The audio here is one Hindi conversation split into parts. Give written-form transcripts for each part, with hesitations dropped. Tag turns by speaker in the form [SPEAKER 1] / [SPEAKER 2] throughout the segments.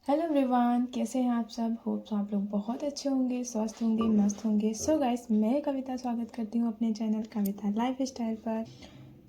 [SPEAKER 1] हेलो एवरीवन, कैसे हैं आप सब। होप आप लोग बहुत अच्छे होंगे, स्वस्थ होंगे, मस्त होंगे। सो गाइस, मैं कविता स्वागत करती हूँ अपने चैनल कविता लाइफ स्टाइल पर।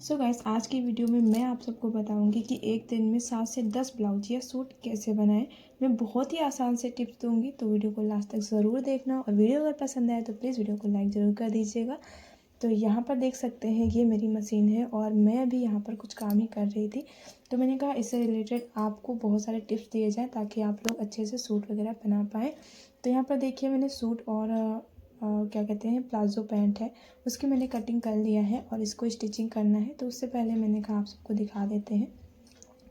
[SPEAKER 1] सो गाइस, आज की वीडियो में मैं आप सबको बताऊंगी कि एक दिन में 7 से 10 ब्लाउज या सूट कैसे बनाएं। मैं बहुत ही आसान से टिप्स दूंगी, तो वीडियो को लास्ट तक ज़रूर देखना। और वीडियो अगर पसंद आए तो प्लीज़ वीडियो को लाइक ज़रूर कर दीजिएगा। तो यहाँ पर देख सकते हैं, ये मेरी मशीन है और मैं अभी यहाँ पर कुछ काम ही कर रही थी। तो मैंने कहा इससे रिलेटेड आपको बहुत सारे टिप्स दिए जाएँ ताकि आप लोग अच्छे से सूट वगैरह बना पाएँ। तो यहाँ पर देखिए, मैंने सूट और क्या कहते हैं, प्लाजो पैंट है, उसकी मैंने कटिंग कर लिया है और इसको स्टिचिंग करना है। तो उससे पहले मैंने कहा आप सबको दिखा देते हैं।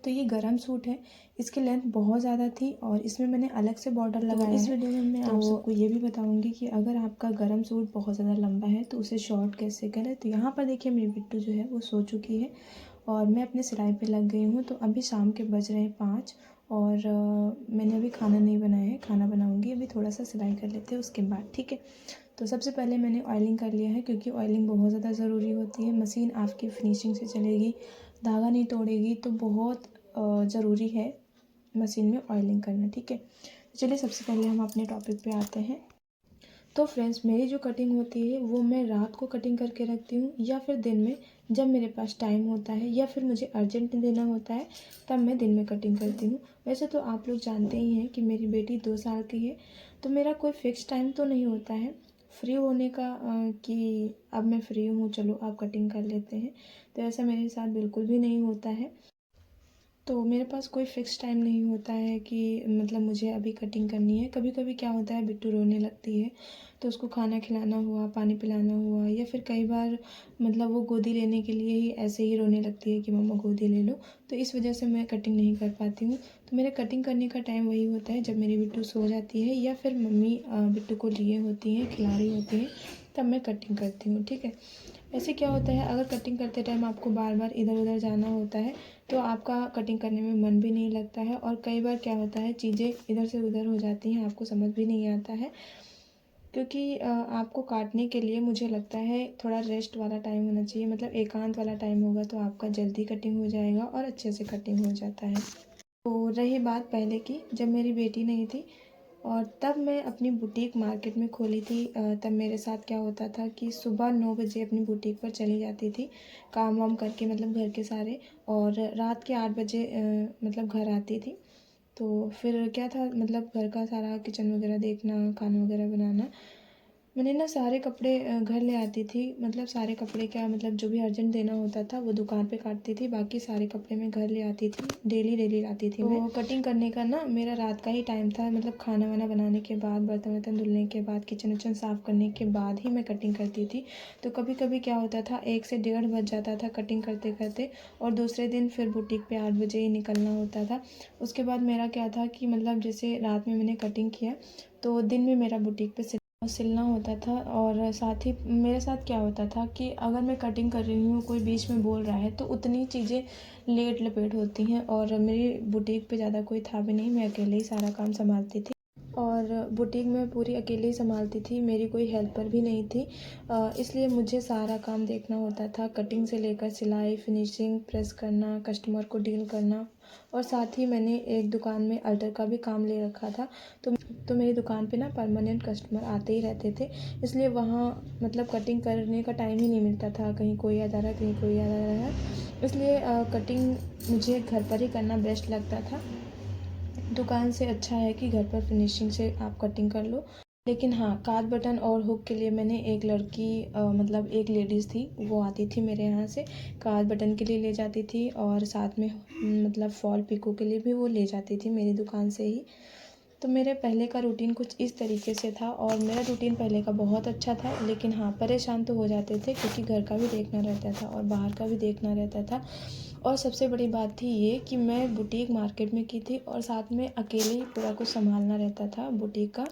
[SPEAKER 1] तो ये गरम सूट है, इसकी लेंथ बहुत ज़्यादा थी और इसमें मैंने अलग से बॉर्डर लगाया है। इस वीडियो में मैं आप सबको ये भी बताऊंगी कि अगर आपका गरम सूट बहुत ज़्यादा लंबा है तो उसे शॉर्ट कैसे करें। तो यहाँ पर देखिए, मेरी बिट्टू जो है वो सो चुकी है और मैं अपने सिलाई पे लग गई हूँ। तो अभी शाम के बज रहे हैं 5 और मैंने अभी खाना नहीं बनाया है, खाना बनाऊँगी। अभी थोड़ा सा सिलाई कर लेते हैं उसके बाद, ठीक है। तो सबसे पहले मैंने ऑयलिंग कर लिया है, क्योंकि ऑयलिंग बहुत ज़्यादा ज़रूरी होती है। मशीन आपकी फिनिशिंग से चलेगी, धागा नहीं तोड़ेगी, तो बहुत ज़रूरी है मशीन में ऑयलिंग करना, ठीक है। चलिए सबसे पहले हम अपने टॉपिक पे आते हैं। तो फ्रेंड्स, मेरी जो कटिंग होती है वो मैं रात को कटिंग करके रखती हूँ, या फिर दिन में जब मेरे पास टाइम होता है या फिर मुझे अर्जेंट देना होता है तब मैं दिन में कटिंग करती हूँ। वैसे तो आप लोग जानते ही हैं कि मेरी बेटी 2 साल की है, तो मेरा कोई फ़िक्स टाइम तो नहीं होता है फ्री होने का, कि अब मैं फ्री हूँ, चलो आप कटिंग कर लेते हैं। तो ऐसा मेरे साथ बिल्कुल भी नहीं होता है। तो मेरे पास कोई फ़िक्स टाइम नहीं होता है कि मतलब मुझे अभी कटिंग करनी है। कभी कभी क्या होता है, बिट्टू रोने लगती है तो उसको खाना खिलाना हुआ, पानी पिलाना हुआ, या फिर कई बार मतलब वो गोदी लेने के लिए ही ऐसे ही रोने लगती है कि मम्मा गोदी ले लो। तो इस वजह से मैं कटिंग नहीं कर पाती हूँ। तो मेरे कटिंग करने का टाइम वही होता है जब मेरी बिट्टू सो जाती है या फिर मम्मी बिट्टू को लिए होती हैं, खिला रही होती हैं, तब मैं कटिंग करती हूँ, ठीक है। ऐसे क्या होता है, अगर कटिंग करते टाइम आपको बार बार इधर उधर जाना होता है तो आपका कटिंग करने में मन भी नहीं लगता है। और कई बार क्या होता है, चीज़ें इधर से उधर हो जाती हैं, आपको समझ भी नहीं आता है। क्योंकि आपको काटने के लिए मुझे लगता है थोड़ा रेस्ट वाला टाइम होना चाहिए, मतलब एकांत वाला टाइम होगा तो आपका जल्दी कटिंग हो जाएगा और अच्छे से कटिंग हो जाता है। तो रही बात पहले की, जब मेरी बेटी नहीं थी और तब मैं अपनी बुटीक मार्केट में खोली थी, तब मेरे साथ क्या होता था कि सुबह 9 बजे अपनी बुटीक पर चली जाती थी काम वाम करके, मतलब घर के सारे, और रात के 8 बजे मतलब घर आती थी। तो फिर क्या था, मतलब घर का सारा किचन वगैरह देखना, खाना वगैरह बनाना। मैंने ना सारे कपड़े घर ले आती थी, मतलब सारे कपड़े क्या, मतलब जो भी अर्जेंट देना होता था वो दुकान पे काटती थी, बाकी सारे कपड़े मैं घर ले आती थी, डेली डेली लाती थी मैं। तो कटिंग करने का ना मेरा रात का ही टाइम था, मतलब खाना वाना बनाने के बाद, बर्तन वर्तन धुलने के बाद, किचन विचन साफ़ करने के बाद ही मैं कटिंग करती थी। तो कभी कभी क्या होता था, 1 से 1:30 बज जाता था कटिंग करते करते, और दूसरे दिन फिर बुटीक पे 8 बजे ही निकलना होता था। उसके बाद मेरा क्या था कि मतलब जैसे रात में मैंने कटिंग किया तो दिन में मेरा बुटीक पे सिलना होता था। और साथ ही मेरे साथ क्या होता था कि अगर मैं कटिंग कर रही हूँ, कोई बीच में बोल रहा है, तो उतनी चीज़ें लेट लपेट होती हैं। और मेरी बुटीक पे ज़्यादा कोई था भी नहीं, मैं अकेले ही सारा काम संभालती थी और बुटीक में पूरी अकेले ही संभालती थी, मेरी कोई हेल्पर भी नहीं थी। इसलिए मुझे सारा काम देखना होता था, कटिंग से लेकर सिलाई, फिनिशिंग, प्रेस करना, कस्टमर को डील करना। और साथ ही मैंने एक दुकान में अल्टर का भी काम ले रखा था। तो मेरी दुकान पे ना परमानेंट कस्टमर आते ही रहते थे, इसलिए वहाँ मतलब कटिंग करने का टाइम ही नहीं मिलता था, कहीं कोई आ जा रहा है, कहीं कोई आ जा रहा है। इसलिए कटिंग मुझे घर पर ही करना बेस्ट लगता था। दुकान से अच्छा है कि घर पर फिनिशिंग से आप कटिंग कर लो। लेकिन हाँ, काट बटन और हुक के लिए मैंने एक लड़की मतलब एक लेडीज़ थी, वो आती थी मेरे यहाँ से, काट बटन के लिए ले जाती थी और साथ में मतलब फॉल पिको के लिए भी वो ले जाती थी मेरी दुकान से ही। तो मेरे पहले का रूटीन कुछ इस तरीके से था और मेरा रूटीन पहले का बहुत अच्छा था। लेकिन हाँ, परेशान तो हो जाते थे क्योंकि घर का भी देखना रहता था और बाहर का भी देखना रहता था। और सबसे बड़ी बात थी ये कि मैं बुटीक मार्केट में की थी और साथ में अकेले ही पूरा कुछ संभालना रहता था बुटीक का।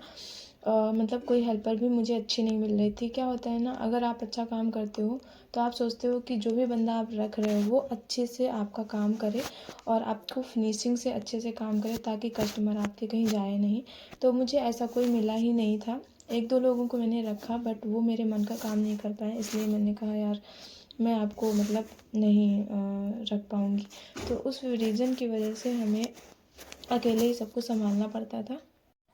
[SPEAKER 1] मतलब कोई हेल्पर भी मुझे अच्छी नहीं मिल रही थी। क्या होता है ना, अगर आप अच्छा काम करते हो तो आप सोचते हो कि जो भी बंदा आप रख रहे हो वो अच्छे से आपका काम करे और आपको फिनिशिंग से अच्छे से काम करे, ताकि कस्टमर आपके कहीं जाए नहीं। तो मुझे ऐसा कोई मिला ही नहीं था। 1-2 लोगों को मैंने रखा, बट वो मेरे मन का काम नहीं कर पाए, इसलिए मैंने कहा यार मैं आपको मतलब नहीं रख पाऊँगी। तो उस रीज़न की वजह से हमें अकेले ही सब कुछ संभालना पड़ता था।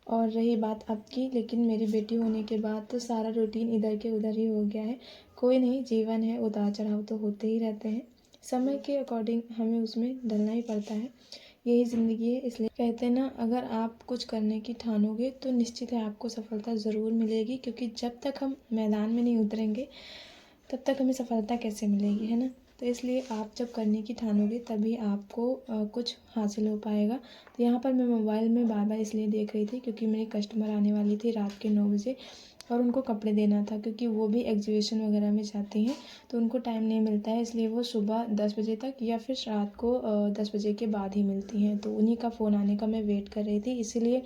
[SPEAKER 1] और रही बात अब की, लेकिन मेरी बेटी होने के बाद तो सारा रूटीन इधर के उधर ही हो गया है। कोई नहीं, जीवन है, उतार चढ़ाव तो होते ही रहते हैं। समय के अकॉर्डिंग हमें उसमें ढलना ही पड़ता है, यही ज़िंदगी है। इसलिए कहते हैं ना, अगर आप कुछ करने की ठानोगे तो निश्चित है आपको सफलता ज़रूर मिलेगी, क्योंकि जब तक हम मैदान में नहीं उतरेंगे तब तक हमें सफलता कैसे मिलेगी, है ना। तो इसलिए आप जब करने की ठानोगे तभी आपको कुछ हासिल हो पाएगा। तो यहाँ पर मैं मोबाइल में बार बार इसलिए देख रही थी क्योंकि मेरी कस्टमर आने वाली थी रात के 9 बजे, और उनको कपड़े देना था, क्योंकि वो भी एग्जीबिशन वगैरह में जाती हैं तो उनको टाइम नहीं मिलता है। इसलिए वो सुबह 10 बजे तक या फिर रात को 10 बजे के बाद ही मिलती हैं। तो उन्हीं का फ़ोन आने का मैं वेट कर रही थी, इसीलिए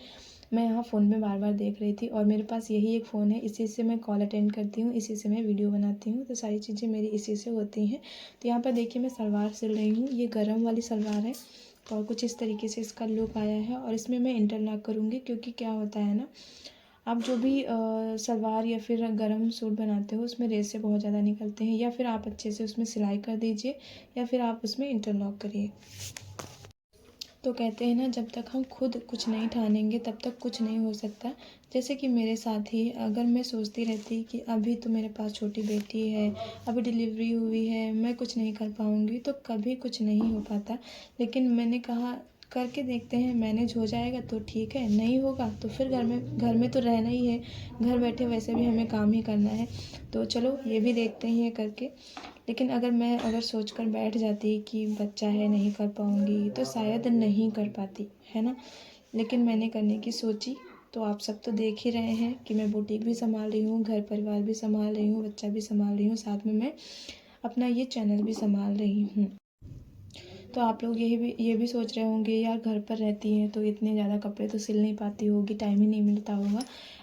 [SPEAKER 1] मैं यहाँ फ़ोन में बार बार देख रही थी। और मेरे पास यही एक फ़ोन है, इसी से मैं कॉल अटेंड करती हूँ, इसी से मैं वीडियो बनाती हूँ, तो सारी चीज़ें मेरी इसी से होती हैं। तो यहाँ पर देखिए मैं सलवार सिल रही हूँ, ये गरम वाली सलवार है और कुछ इस तरीके से इसका लुक आया है। और इसमें मैं इंटरलॉक करूँगी, क्योंकि क्या होता है ना, आप जो भी सलवार या फिर गरम सूट बनाते हो उसमें रेशे बहुत ज़्यादा निकलते हैं, या फिर आप अच्छे से उसमें सिलाई कर दीजिए या फिर आप उसमें इंटरलॉक करिए। तो कहते हैं ना, जब तक हम खुद कुछ नहीं ठानेंगे तब तक कुछ नहीं हो सकता। जैसे कि मेरे साथ ही, अगर मैं सोचती रहती कि अभी तो मेरे पास छोटी बेटी है, अभी डिलीवरी हुई है, मैं कुछ नहीं कर पाऊँगी, तो कभी कुछ नहीं हो पाता। लेकिन मैंने कहा करके देखते हैं, मैनेज हो जाएगा तो ठीक है, नहीं होगा तो फिर घर में तो रहना ही है, घर बैठे वैसे भी हमें काम ही करना है। तो चलो ये भी देखते हैं करके। लेकिन अगर सोच कर बैठ जाती कि बच्चा है नहीं कर पाऊँगी, तो शायद नहीं कर पाती, है ना। लेकिन मैंने करने की सोची। तो आप सब तो देख ही रहे हैं कि मैं बुटीक भी संभाल रही हूँ, घर परिवार भी संभाल रही हूँ, बच्चा भी संभाल रही हूँ, साथ में मैं अपना ये चैनल भी संभाल रही हूँ। तो आप लोग ये भी सोच रहे होंगे, यार घर पर रहती हैं तो इतने ज़्यादा कपड़े तो सिल नहीं पाती होगी, टाइम ही नहीं मिलता होगा।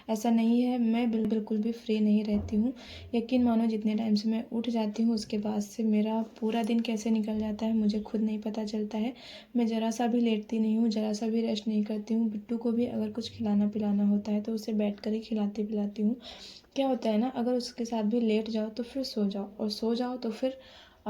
[SPEAKER 1] ऐसा नहीं है, मैं बिल्कुल भी फ्री नहीं रहती हूँ। यकीन मानो, जितने टाइम से मैं उठ जाती हूँ उसके बाद से मेरा पूरा दिन कैसे निकल जाता है मुझे खुद नहीं पता चलता है। मैं ज़रा सा भी लेटती नहीं हूँ, ज़रा सा भी रेस्ट नहीं करती हूँ। बिट्टू को भी अगर कुछ खिलाना पिलाना होता है तो उसे बैठ कर ही खिलाती पिलाती हूँ। क्या होता है ना, अगर उसके साथ भी लेट जाओ तो फिर सो जाओ, और सो जाओ तो फिर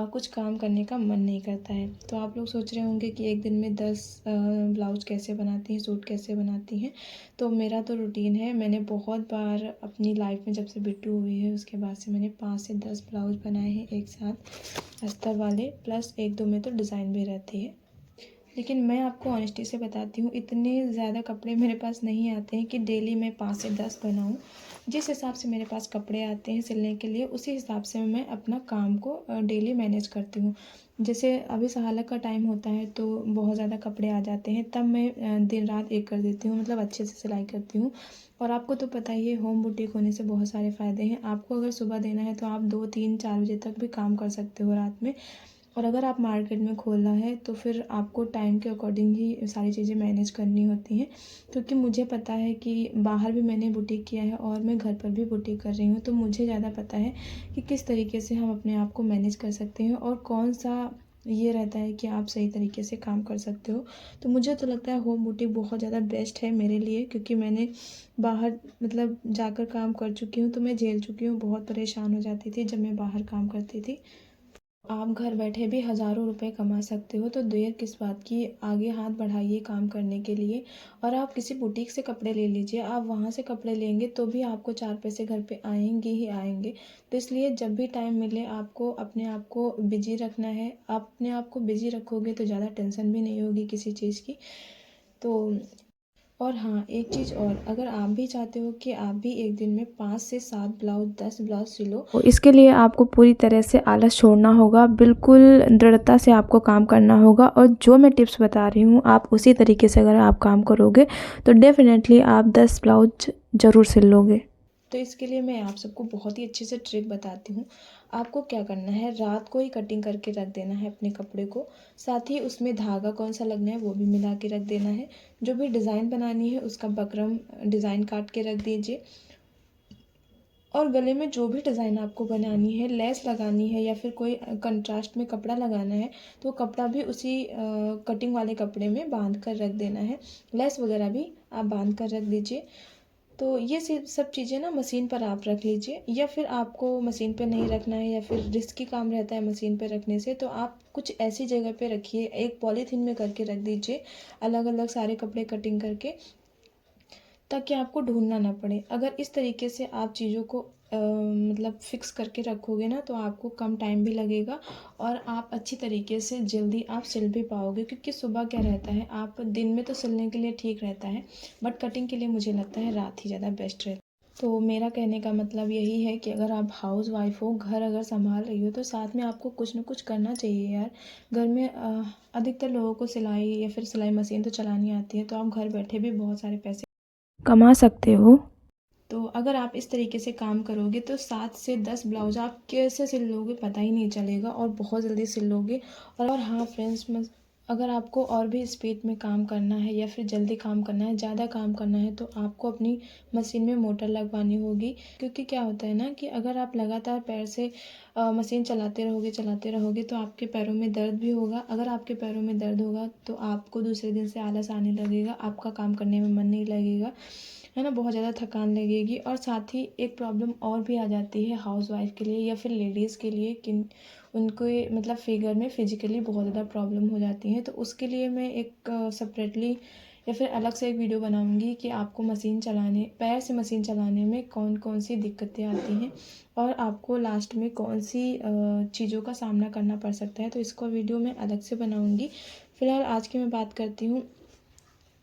[SPEAKER 1] कुछ काम करने का मन नहीं करता है। तो आप लोग सोच रहे होंगे कि एक दिन में 10 ब्लाउज कैसे बनाती हैं, सूट कैसे बनाती हैं। तो मेरा तो रूटीन है, मैंने बहुत बार अपनी लाइफ में, जब से बिट्टू हुई है उसके बाद से मैंने 5 से 10 ब्लाउज बनाए हैं एक साथ, अस्तर वाले, प्लस 1-2 में तो डिज़ाइन भी रहती है। लेकिन मैं आपको ऑनेस्टी से बताती हूँ, इतने ज़्यादा कपड़े मेरे पास नहीं आते हैं कि डेली मैं 5 से 10 बनाऊँ। जिस हिसाब से मेरे पास कपड़े आते हैं सिलने के लिए, उसी हिसाब से मैं अपना काम को डेली मैनेज करती हूँ। जैसे अभी सहालक का टाइम होता है तो बहुत ज़्यादा कपड़े आ जाते हैं, तब मैं दिन रात एक कर देती हूँ, मतलब अच्छे से सिलाई करती हूँ। और आपको तो पता ही है, होम बुटीक होने से बहुत सारे फ़ायदे हैं। आपको अगर सुबह देना है तो आप 2-3-4 बजे तक भी काम कर सकते हो रात में। और अगर आप मार्केट में खोलना है तो फिर आपको टाइम के अकॉर्डिंग ही सारी चीज़ें मैनेज करनी होती हैं। क्योंकि मुझे पता है कि बाहर भी मैंने बुटीक किया है और मैं घर पर भी बुटीक कर रही हूँ, तो मुझे ज़्यादा पता है कि किस तरीके से हम अपने आप को मैनेज कर सकते हैं और कौन सा ये रहता है कि आप सही तरीके से काम कर सकते हो। तो मुझे तो लगता है होम बुटीक बहुत ज़्यादा बेस्ट है मेरे लिए, क्योंकि मैंने बाहर मतलब जाकर काम कर चुकी हूँ, तो मैं झेल चुकी हूँ, बहुत परेशान हो जाती थी जब मैं बाहर काम करती थी। आप घर बैठे भी हज़ारों रुपए कमा सकते हो, तो देर किस बात की, आगे हाथ बढ़ाइए काम करने के लिए। और आप किसी बुटीक से कपड़े ले लीजिए, आप वहाँ से कपड़े लेंगे तो भी आपको 4 पैसे घर पे आएंगे ही आएंगे। तो इसलिए जब भी टाइम मिले आपको अपने आप को बिजी रखना है। आप अपने आप को बिजी रखोगे तो ज़्यादा टेंशन भी नहीं होगी किसी चीज़ की। तो और हाँ, एक चीज़ और, अगर आप भी चाहते हो कि आप भी एक दिन में 5 से 7 ब्लाउज 10 ब्लाउज सिलो, तो इसके लिए आपको पूरी तरह से आलस छोड़ना होगा, बिल्कुल दृढ़ता से आपको काम करना होगा। और जो मैं टिप्स बता रही हूँ आप उसी तरीके से अगर आप काम करोगे तो डेफिनेटली आप 10 ब्लाउज ज़रूर सिल लोगे। तो इसके लिए मैं आप सबको बहुत ही अच्छे से ट्रिक बताती हूँ। आपको क्या करना है, रात को ही कटिंग करके रख देना है अपने कपड़े को, साथ ही उसमें धागा कौन सा लगना है वो भी मिला के रख देना है। जो भी डिज़ाइन बनानी है उसका बकरम डिज़ाइन काट के रख दीजिए। और गले में जो भी डिज़ाइन आपको बनानी है, लेस लगानी है या फिर कोई कंट्रास्ट में कपड़ा लगाना है, तो कपड़ा भी उसी कटिंग वाले कपड़े में बांध कर रख देना है। लेस वगैरह भी आप बांध कर रख दीजिए। तो ये सब चीज़ें ना मशीन पर आप रख लीजिए, या फिर आपको मशीन पे नहीं रखना है या फिर रिस्की काम रहता है मशीन पे रखने से, तो आप कुछ ऐसी जगह पे रखिए, एक पॉलीथीन में करके रख दीजिए अलग अलग सारे कपड़े कटिंग करके, ताकि आपको ढूंढना ना पड़े। अगर इस तरीके से आप चीज़ों को मतलब फ़िक्स करके रखोगे ना, तो आपको कम टाइम भी लगेगा और आप अच्छी तरीके से जल्दी आप सिल भी पाओगे, क्योंकि सुबह क्या रहता है, आप दिन में तो सिलने के लिए ठीक रहता है, बट कटिंग के लिए मुझे लगता है रात ही ज़्यादा बेस्ट रहता है। तो मेरा कहने का मतलब यही है कि अगर आप हाउस वाइफ हो, घर अगर संभाल रही हो, तो साथ में आपको कुछ ना कुछ करना चाहिए यार। घर में अधिकतर लोगों को सिलाई या फिर सिलाई मशीन तो चलानी आती है, तो आप घर बैठे भी बहुत सारे पैसे कमा सकते हो। तो अगर आप इस तरीके से काम करोगे तो 7 से 10 ब्लाउज आप कैसे सिल लोगे पता ही नहीं चलेगा, और बहुत जल्दी सिल लोगे। और हाँ फ्रेंड्स, अगर आपको और भी स्पीड में काम करना है या फिर जल्दी काम करना है, ज़्यादा काम करना है, तो आपको अपनी मशीन में मोटर लगवानी होगी। क्योंकि क्या होता है ना कि अगर आप लगातार पैर से मशीन चलाते रहोगे तो आपके पैरों में दर्द भी होगा। अगर आपके पैरों में दर्द होगा तो आपको दूसरे दिन से आलस आने लगेगा, आपका काम करने में मन नहीं लगेगा, है ना, बहुत ज़्यादा थकान लगेगी। और साथ ही एक प्रॉब्लम और भी आ जाती है हाउसवाइफ के लिए या फिर लेडीज़ के लिए, कि उनको मतलब फिगर में फिजिकली बहुत ज़्यादा प्रॉब्लम हो जाती है। तो उसके लिए मैं एक सेपरेटली या फिर अलग से एक वीडियो बनाऊंगी कि आपको मशीन चलाने, पैर से मशीन चलाने में कौन कौन सी दिक्कतें आती हैं और आपको लास्ट में कौन सी चीज़ों का सामना करना पड़ सकता है। तो इसको वीडियो मैं अलग से बनाऊंगी। फ़िलहाल आज की मैं बात करती हूँ।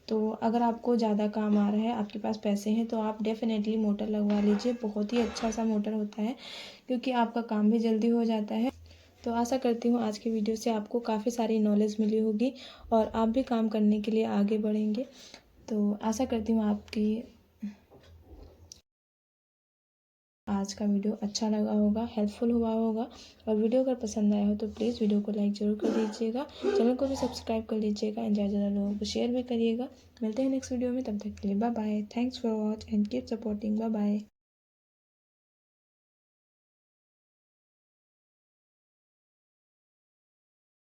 [SPEAKER 1] तो अगर आपको ज़्यादा काम आ रहा है, आपके पास पैसे हैं, तो आप डेफ़िनेटली मोटर लगवा लीजिए। बहुत ही अच्छा सा मोटर होता है, क्योंकि आपका काम भी जल्दी हो जाता है। तो आशा करती हूँ आज की वीडियो से आपको काफ़ी सारी नॉलेज मिली होगी और आप भी काम करने के लिए आगे बढ़ेंगे। तो आशा करती हूँ आपकी आज का वीडियो अच्छा लगा होगा, हेल्पफुल हुआ होगा। और वीडियो अगर पसंद आया हो तो प्लीज़ वीडियो को लाइक ज़रूर कर दीजिएगा, चैनल को भी सब्सक्राइब कर लीजिएगा, एंड ज़्यादा लोगों को शेयर भी करिएगा। मिलते हैं नेक्स्ट वीडियो में, तब तक के लिए bye bye. Thanks for watch and keep supporting. Bye bye.